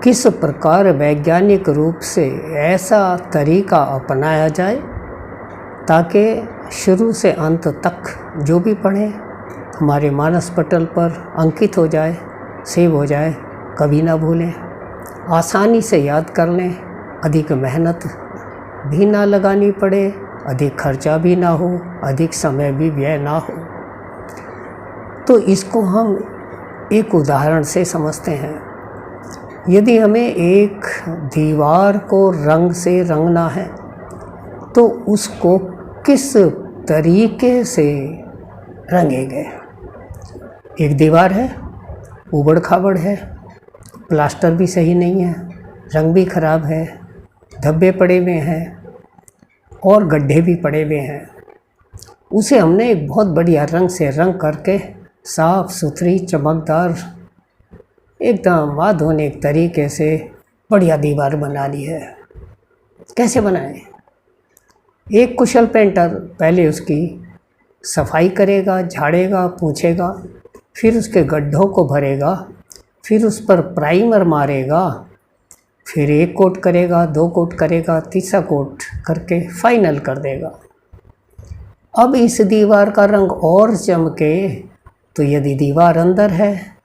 किस प्रकार वैज्ञानिक रूप से ऐसा तरीका अपनाया जाए ताकि शुरू से अंत तक जो भी पढ़ें हमारे मानस पटल पर अंकित हो जाए, सेव हो जाए, कभी ना भूलें, आसानी से याद कर लें, अधिक मेहनत भी ना लगानी पड़े, अधिक खर्चा भी ना हो, अधिक समय भी व्यय ना हो। तो इसको हम एक उदाहरण से समझते हैं। यदि हमें एक दीवार को रंग से रंगना है तो उसको किस तरीके से रंगेंगे। एक दीवार है, उबड़ खाबड़ है, प्लास्टर भी सही नहीं है, रंग भी खराब है, धब्बे पड़े हुए हैं और गड्ढे भी पड़े हुए हैं। उसे हमने एक बहुत बढ़िया रंग से रंग करके साफ सुथरी चमकदार एकदम आधुनिक तरीके से बढ़िया दीवार बना ली है। कैसे बनाएं? एक कुशल पेंटर पहले उसकी सफाई करेगा, झाड़ेगा, पूछेगा, फिर उसके गड्ढों को भरेगा, फिर उस पर प्राइमर मारेगा, फिर एक कोट करेगा, दो कोट करेगा, तीसरा कोट करके फाइनल कर देगा। अब इस दीवार का रंग और चमके तो यदि दीवार अंदर है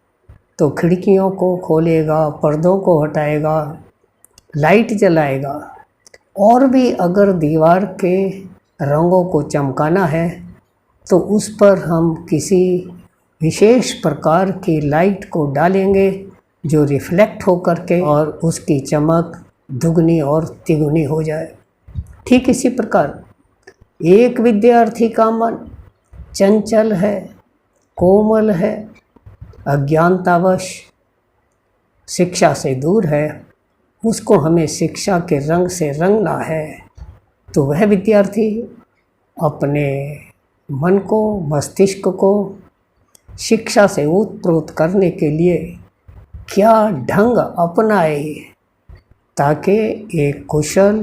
तो खिड़कियों को खोलेगा, पर्दों को हटाएगा, लाइट जलाएगा। और भी अगर दीवार के रंगों को चमकाना है तो उस पर हम किसी विशेष प्रकार की लाइट को डालेंगे जो रिफ्लेक्ट हो करके और उसकी चमक दुगनी और तिगुनी हो जाए। ठीक इसी प्रकार एक विद्यार्थी का मन चंचल है, कोमल है, अज्ञानतावश शिक्षा से दूर है, उसको हमें शिक्षा के रंग से रंगना है। तो वह विद्यार्थी अपने मन को, मस्तिष्क को शिक्षा से ओतप्रोत करने के लिए क्या ढंग अपनाए ताकि एक कुशल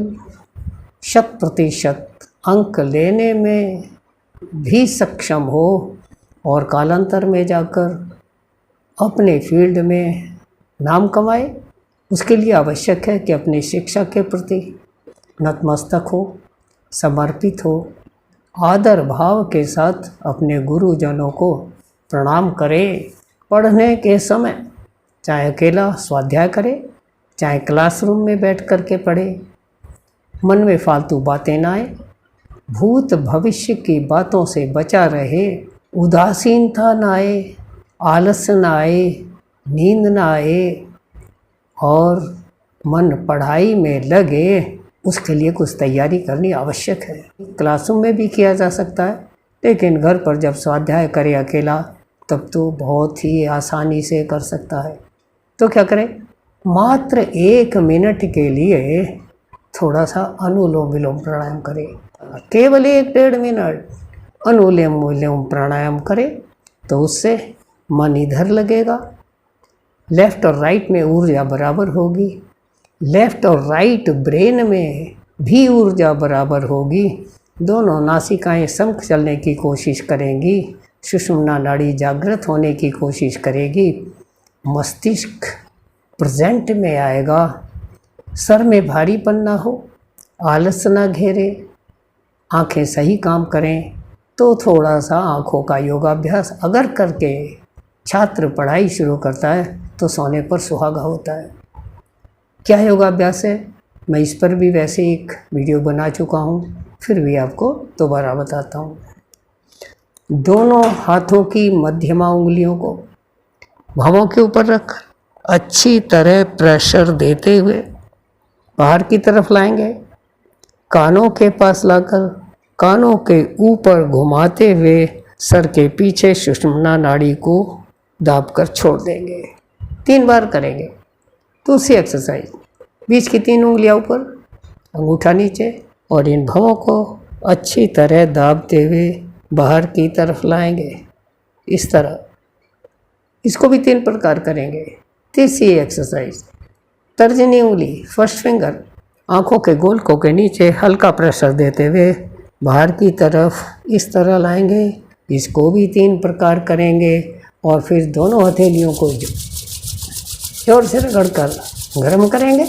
100% अंक लेने में भी सक्षम हो और कालांतर में जाकर अपने फील्ड में नाम कमाए। उसके लिए आवश्यक है कि अपनी शिक्षा के प्रति नतमस्तक हो, समर्पित हो, आदर भाव के साथ अपने गुरुजनों को प्रणाम करे। पढ़ने के समय चाहे अकेला स्वाध्याय करे, चाहे क्लासरूम में बैठ कर के पढ़े, मन में फालतू बातें ना आए, भूत भविष्य की बातों से बचा रहे, उदासीनता ना आए, आलस ना आए, नींद ना आए और मन पढ़ाई में लगे। उसके लिए कुछ तैयारी करनी आवश्यक है। क्लासरूम में भी किया जा सकता है, लेकिन घर पर जब स्वाध्याय करे अकेला तब तो बहुत ही आसानी से कर सकता है। तो क्या करें? मात्र 1 मिनट के लिए थोड़ा सा अनुलोम विलोम प्राणायाम करें। केवल 1-1.5 मिनट अनुलोम विलोम प्राणायाम करें तो उससे मन इधर लगेगा, लेफ़्ट और राइट में ऊर्जा बराबर होगी, लेफ़्ट और राइट ब्रेन में भी ऊर्जा बराबर होगी, दोनों नासिकाएं समक्ष चलने की कोशिश करेंगी, सुषुम्ना नाड़ी जागृत होने की कोशिश करेगी, मस्तिष्क प्रेजेंट में आएगा, सर में भारीपन ना हो, आलस ना घेरे, आंखें सही काम करें। तो थोड़ा सा आँखों का योगाभ्यास अगर करके छात्र पढ़ाई शुरू करता है तो सोने पर सुहागा होता है। क्या योगाभ्यास है? मैं इस पर भी वैसे एक वीडियो बना चुका हूँ, फिर भी आपको दोबारा बताता हूँ। दोनों हाथों की मध्यमा उंगलियों को भौहों के ऊपर रख अच्छी तरह प्रेशर देते हुए बाहर की तरफ लाएंगे, कानों के पास लाकर कानों के ऊपर घुमाते हुए सर के पीछे सुषुम्ना नाड़ी को दाबकर छोड़ देंगे। 3 बार करेंगे। दूसरी एक्सरसाइज, बीच की 3 उंगलियां ऊपर, अंगूठा नीचे और इन भवों को अच्छी तरह दाबते हुए बाहर की तरफ लाएंगे। इस तरह इसको भी 3 प्रकार करेंगे। तीसरी एक्सरसाइज, तर्जनी उंगली फर्स्ट फिंगर आँखों के गोलकों के नीचे हल्का प्रेशर देते हुए बाहर की तरफ इस तरह लाएंगे। इसको भी 3 प्रकार करेंगे और फिर दोनों हथेलियों को जोर से रगड़कर गर्म करेंगे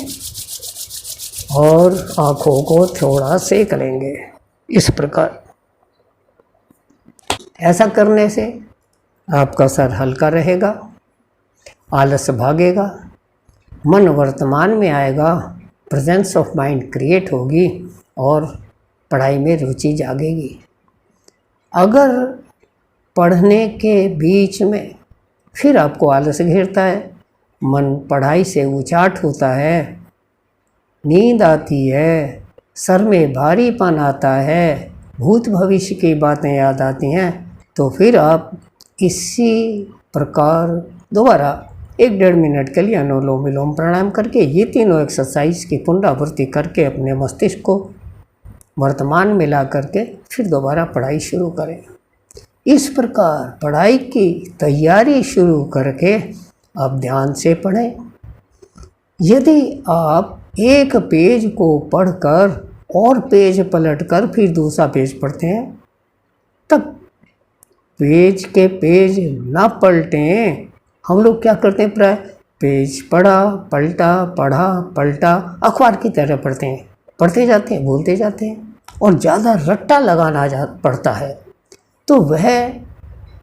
और आँखों को थोड़ा सेक लेंगे। इस प्रकार ऐसा करने से आपका सर हल्का रहेगा, आलस भागेगा, मन वर्तमान में आएगा, प्रेजेंस ऑफ माइंड क्रिएट होगी और पढ़ाई में रुचि जागेगी। अगर पढ़ने के बीच में फिर आपको आलस घेरता है, मन पढ़ाई से उचाट होता है, नींद आती है, सर में भारीपन आता है, भूत भविष्य की बातें याद आती हैं, तो फिर आप इसी प्रकार दोबारा 1-1.5 मिनट के लिए अनुलोम विलोम प्राणायाम करके ये तीनों एक्सरसाइज की पुनरावृत्ति करके अपने मस्तिष्क को वर्तमान में ला करके फिर दोबारा पढ़ाई शुरू करें। इस प्रकार पढ़ाई की तैयारी शुरू करके आप ध्यान से पढ़ें। यदि आप एक पेज को पढ़कर और पेज पलटकर फिर दूसरा पेज पढ़ते हैं, तब पेज के पेज ना पलटें। हम लोग क्या करते हैं, प्राय पेज पढ़ा पलटा, पढ़ा पलटा, अखबार की तरह पढ़ते हैं, पढ़ते जाते हैं, भूलते जाते हैं और ज़्यादा रट्टा लगाना पड़ता है। तो वह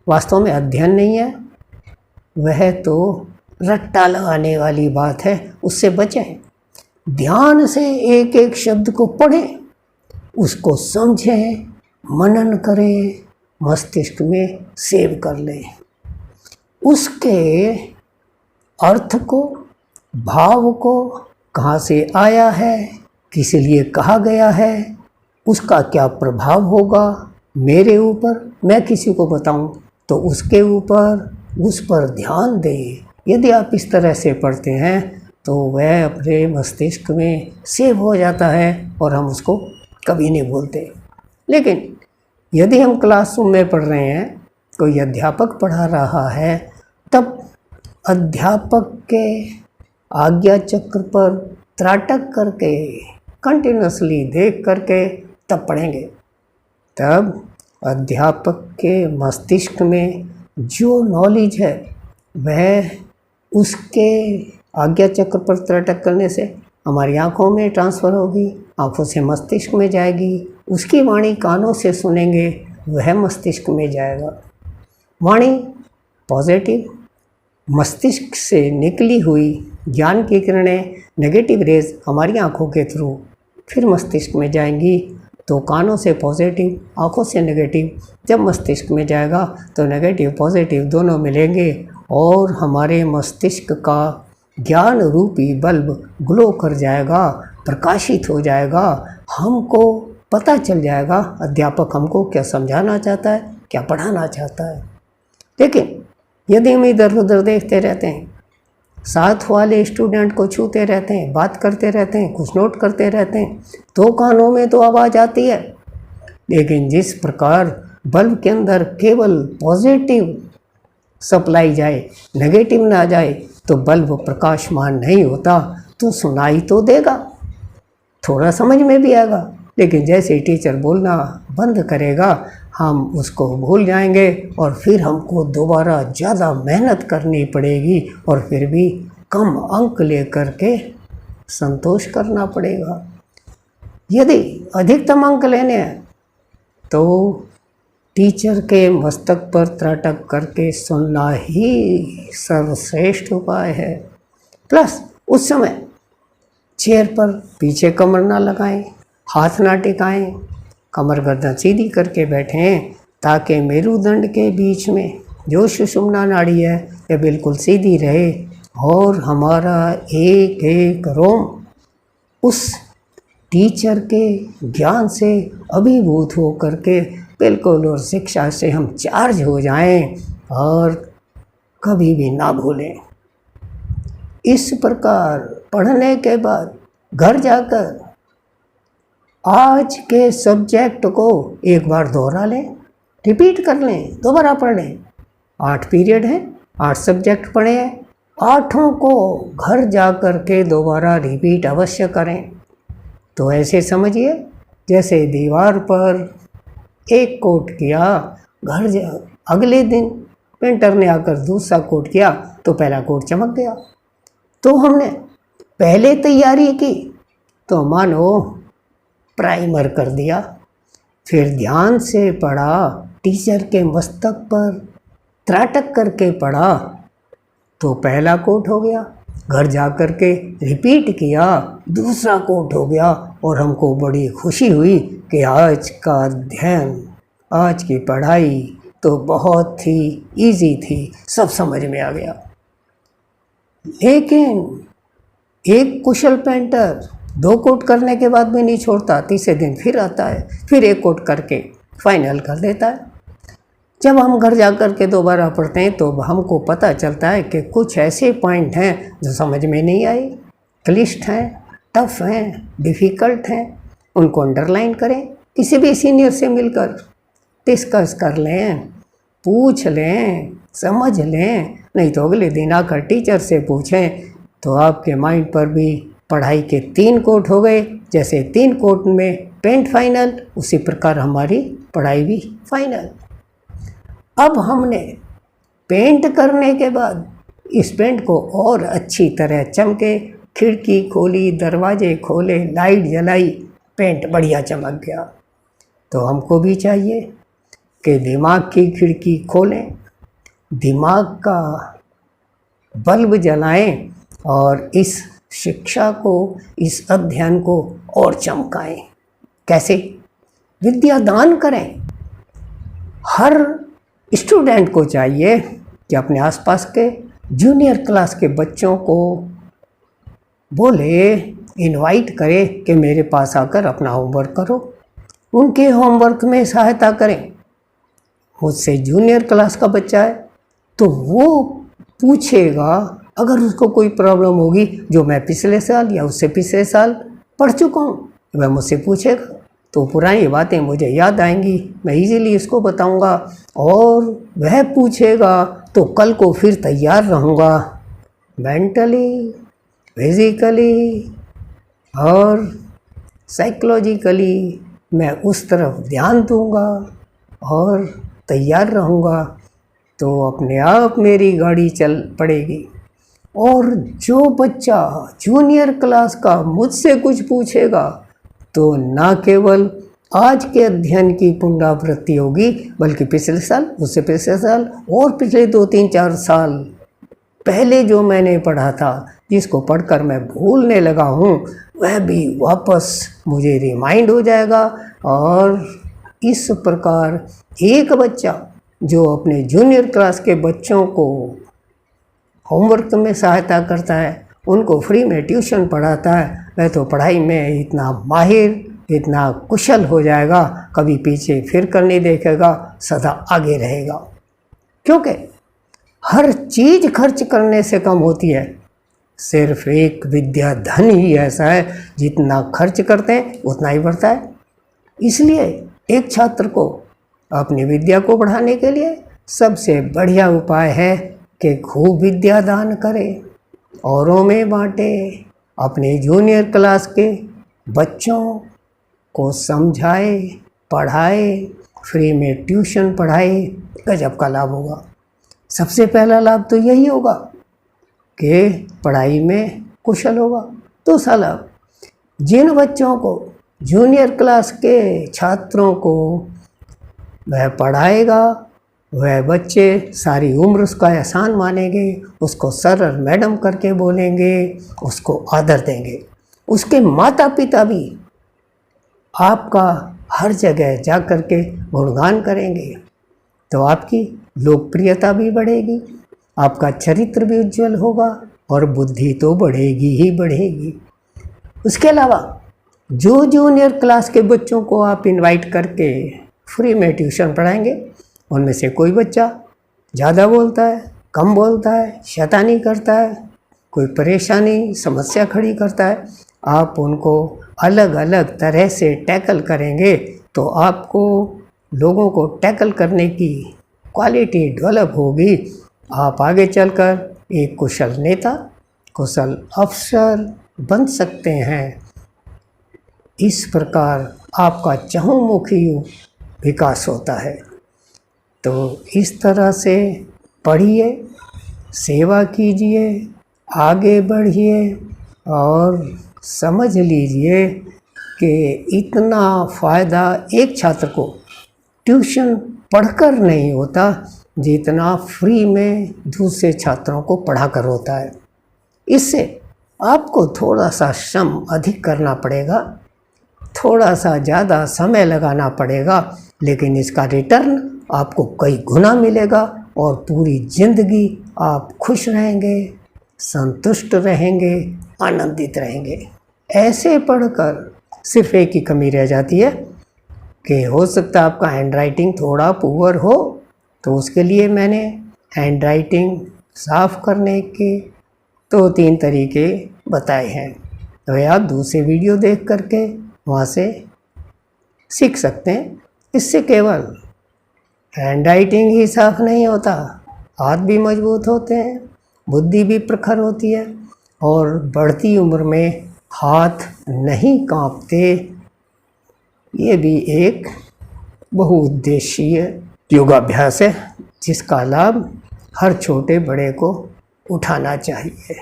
वास्तव में अध्ययन नहीं है, वह तो रट्टा लगाने वाली बात है, उससे बचें। ध्यान से एक एक शब्द को पढ़ें, उसको समझें, मनन करें, मस्तिष्क में सेव कर लें, उसके अर्थ को, भाव को, कहाँ से आया है, किस लिए कहा गया है, उसका क्या प्रभाव होगा मेरे ऊपर, मैं किसी को बताऊं तो उसके ऊपर, उस पर ध्यान दें। यदि आप इस तरह से पढ़ते हैं तो वह अपने मस्तिष्क में सेव हो जाता है और हम उसको कभी नहीं भूलते। लेकिन यदि हम क्लासरूम में पढ़ रहे हैं, कोई अध्यापक पढ़ा रहा है, तब अध्यापक के आज्ञा चक्र पर त्राटक करके कंटिन्यूसली देख करके तब पढ़ेंगे। तब अध्यापक के मस्तिष्क में जो नॉलेज है वह उसके आज्ञा चक्र पर त्राटक करने से हमारी आँखों में ट्रांसफ़र होगी, आँखों से मस्तिष्क में जाएगी, उसकी वाणी कानों से सुनेंगे, वह मस्तिष्क में जाएगा। वाणी पॉजिटिव, मस्तिष्क से निकली हुई ज्ञान की किरणें, नेगेटिव रेज हमारी आँखों के थ्रू फिर मस्तिष्क में जाएंगी, तो कानों से पॉजिटिव, आँखों से नेगेटिव जब मस्तिष्क में जाएगा तो नेगेटिव पॉजिटिव दोनों मिलेंगे और हमारे मस्तिष्क का ज्ञान रूपी बल्ब ग्लो कर जाएगा, प्रकाशित हो जाएगा। हमको पता चल जाएगा अध्यापक हमको क्या समझाना चाहता है, क्या पढ़ाना चाहता है। लेकिन यदि हम इधर उधर देखते रहते हैं, साथ वाले स्टूडेंट को छूते रहते हैं, बात करते रहते हैं, कुछ नोट करते रहते हैं, तो कानों में तो आवाज़ आती है, लेकिन जिस प्रकार बल्ब के अंदर केवल पॉजिटिव सप्लाई जाए, नेगेटिव ना जाए, तो बल्ब प्रकाशमान नहीं होता। तो सुनाई तो देगा, थोड़ा समझ में भी आएगा, लेकिन जैसे ही टीचर बोलना बंद करेगा हम उसको भूल जाएंगे और फिर हमको दोबारा ज़्यादा मेहनत करनी पड़ेगी और फिर भी कम अंक लेकर के संतोष करना पड़ेगा। यदि अधिकतम अंक लेने हैं तो टीचर के मस्तक पर त्राटक करके सुनना ही सर्वश्रेष्ठ उपाय है। प्लस उस समय चेयर पर पीछे कमर ना लगाएं, हाथ ना टिकाएं, कमर गर्दन सीधी करके बैठें ताकि मेरुदंड के बीच में जो सुषुम्ना नाड़ी है ये बिल्कुल सीधी रहे और हमारा एक एक रोम उस टीचर के ज्ञान से अभिभूत हो करके बिल्कुल और शिक्षा से हम चार्ज हो जाएं और कभी भी ना भूलें। इस प्रकार पढ़ने के बाद घर जाकर आज के सब्जेक्ट को एक बार दोहरा लें, रिपीट कर लें, दोबारा पढ़ लें। 8 पीरियड हैं, 8 सब्जेक्ट पढ़े हैं, 8 को घर जा कर के दोबारा रिपीट अवश्य करें। तो ऐसे समझिए जैसे दीवार पर एक कोट किया, अगले दिन पेंटर ने आकर दूसरा कोट किया तो पहला कोट चमक गया। तो हमने पहले तैयारी की तो मानो प्राइमर कर दिया, फिर ध्यान से पढ़ा, टीचर के मस्तक पर त्राटक करके पढ़ा तो पहला कोट हो गया। घर जा कर के रिपीट किया, दूसरा कोट हो गया और हमको बड़ी खुशी हुई कि आज का अध्ययन, आज की पढ़ाई तो बहुत ही इजी थी, सब समझ में आ गया। लेकिन एक कुशल पेंटर 2 कोट करने के बाद भी नहीं छोड़ता, तीसरे दिन फिर आता है, फिर 1 कोट करके फाइनल कर देता है। जब हम घर जा कर के दोबारा पढ़ते हैं तो हमको पता चलता है कि कुछ ऐसे पॉइंट हैं जो समझ में नहीं आए, क्लिष्ट हैं, टफ हैं, डिफ़िकल्ट हैं, उनको अंडरलाइन करें, किसी भी सीनियर से मिलकर डिस्कस कर लें, पूछ लें, समझ लें, नहीं तो अगले दिन आकर टीचर से पूछें तो आपके माइंड पर भी पढ़ाई के 3 कोट हो गए। जैसे 3 कोट में पेंट फाइनल, उसी प्रकार हमारी पढ़ाई भी फाइनल। अब हमने पेंट करने के बाद इस पेंट को और अच्छी तरह चमके, खिड़की खोली, दरवाजे खोले, लाइट जलाई, पेंट बढ़िया चमक गया। तो हमको भी चाहिए कि दिमाग की खिड़की खोलें, दिमाग का बल्ब जलाएं और इस शिक्षा को, इस अध्ययन को और चमकाएं। कैसे? विद्या दान करें। हर स्टूडेंट को चाहिए कि अपने आसपास के जूनियर क्लास के बच्चों को बोले, इनवाइट करे कि मेरे पास आकर अपना होमवर्क करो, उनके होमवर्क में सहायता करें। मुझसे जूनियर क्लास का बच्चा है तो वो पूछेगा, अगर उसको कोई प्रॉब्लम होगी जो मैं पिछले साल या उससे पिछले साल पढ़ चुका हूँ, वह मुझसे पूछेगा तो पुरानी बातें मुझे याद आएंगी, मैं इजीली इसको बताऊंगा और वह पूछेगा तो कल को फिर तैयार रहूँगा, मेंटली, फिजिकली और साइकोलॉजिकली मैं उस तरफ ध्यान दूंगा और तैयार रहूँगा, तो अपने आप मेरी गाड़ी चल पड़ेगी। और जो बच्चा जूनियर क्लास का मुझसे कुछ पूछेगा तो ना केवल आज के अध्ययन की पुनरावृत्ति होगी, बल्कि पिछले साल, उससे पिछले साल और पिछले 2-3-4 साल पहले जो मैंने पढ़ा था, जिसको पढ़कर मैं भूलने लगा हूँ, वह भी वापस मुझे रिमाइंड हो जाएगा। और इस प्रकार एक बच्चा जो अपने जूनियर क्लास के बच्चों को होमवर्क में सहायता करता है, उनको फ्री में ट्यूशन पढ़ाता है, वह तो पढ़ाई में इतना माहिर, इतना कुशल हो जाएगा, कभी पीछे फिर कर नहीं देखेगा, सदा आगे रहेगा। क्योंकि हर चीज़ खर्च करने से कम होती है, सिर्फ एक विद्या धन ही ऐसा है, जितना खर्च करते हैं उतना ही बढ़ता है। इसलिए एक छात्र को अपनी विद्या को बढ़ाने के लिए सबसे बढ़िया उपाय है कि खूब विद्या दान करे, औरों में बांटे, अपने जूनियर क्लास के बच्चों को समझाए, पढ़ाए, फ्री में ट्यूशन पढ़ाए, गजब का लाभ होगा। सबसे पहला लाभ तो यही होगा कि पढ़ाई में कुशल होगा। दूसरा लाभ, जिन बच्चों को, जूनियर क्लास के छात्रों को वह पढ़ाएगा, वह बच्चे सारी उम्र उसका एहसान मानेंगे, उसको सर और मैडम करके बोलेंगे, उसको आदर देंगे। उसके माता पिता भी आपका हर जगह जा कर के गुणगान करेंगे, तो आपकी लोकप्रियता भी बढ़ेगी, आपका चरित्र भी उज्जवल होगा और बुद्धि तो बढ़ेगी ही बढ़ेगी। उसके अलावा जो जूनियर क्लास के बच्चों को आप इनवाइट करके फ्री में ट्यूशन पढ़ाएंगे, उनमें से कोई बच्चा ज़्यादा बोलता है, कम बोलता है, शैतानी करता है, कोई परेशानी, समस्या खड़ी करता है, आप उनको अलग अलग तरह से टैकल करेंगे तो आपको लोगों को टैकल करने की क्वालिटी डेवलप होगी। आप आगे चलकर एक कुशल नेता, कुशल अफसर बन सकते हैं। इस प्रकार आपका चहुमुखी विकास होता है। तो इस तरह से पढ़िए, सेवा कीजिए, आगे बढ़िए और समझ लीजिए कि इतना फ़ायदा एक छात्र को ट्यूशन पढ़कर नहीं होता जितना फ्री में दूसरे छात्रों को पढ़ाकर होता है। इससे आपको थोड़ा सा श्रम अधिक करना पड़ेगा, थोड़ा सा ज़्यादा समय लगाना पड़ेगा, लेकिन इसका रिटर्न आपको कई गुना मिलेगा और पूरी ज़िंदगी आप खुश रहेंगे, संतुष्ट रहेंगे, आनंदित रहेंगे। ऐसे पढ़कर सिर्फ एक ही कमी रह जाती है कि हो सकता है आपका हैंडराइटिंग थोड़ा पुअर हो, तो उसके लिए मैंने हैंडराइटिंग साफ करने के 2-3 तरीके बताए हैं। तो आप दूसरे वीडियो देख करके वहाँ से सीख सकते हैं। इससे केवल हैंडराइटिंग ही साफ नहीं होता, हाथ भी मजबूत होते हैं, बुद्धि भी प्रखर होती है और बढ़ती उम्र में हाथ नहीं कांपते। ये भी एक बहुउद्देशीय योगाभ्यास है जिसका लाभ हर छोटे बड़े को उठाना चाहिए।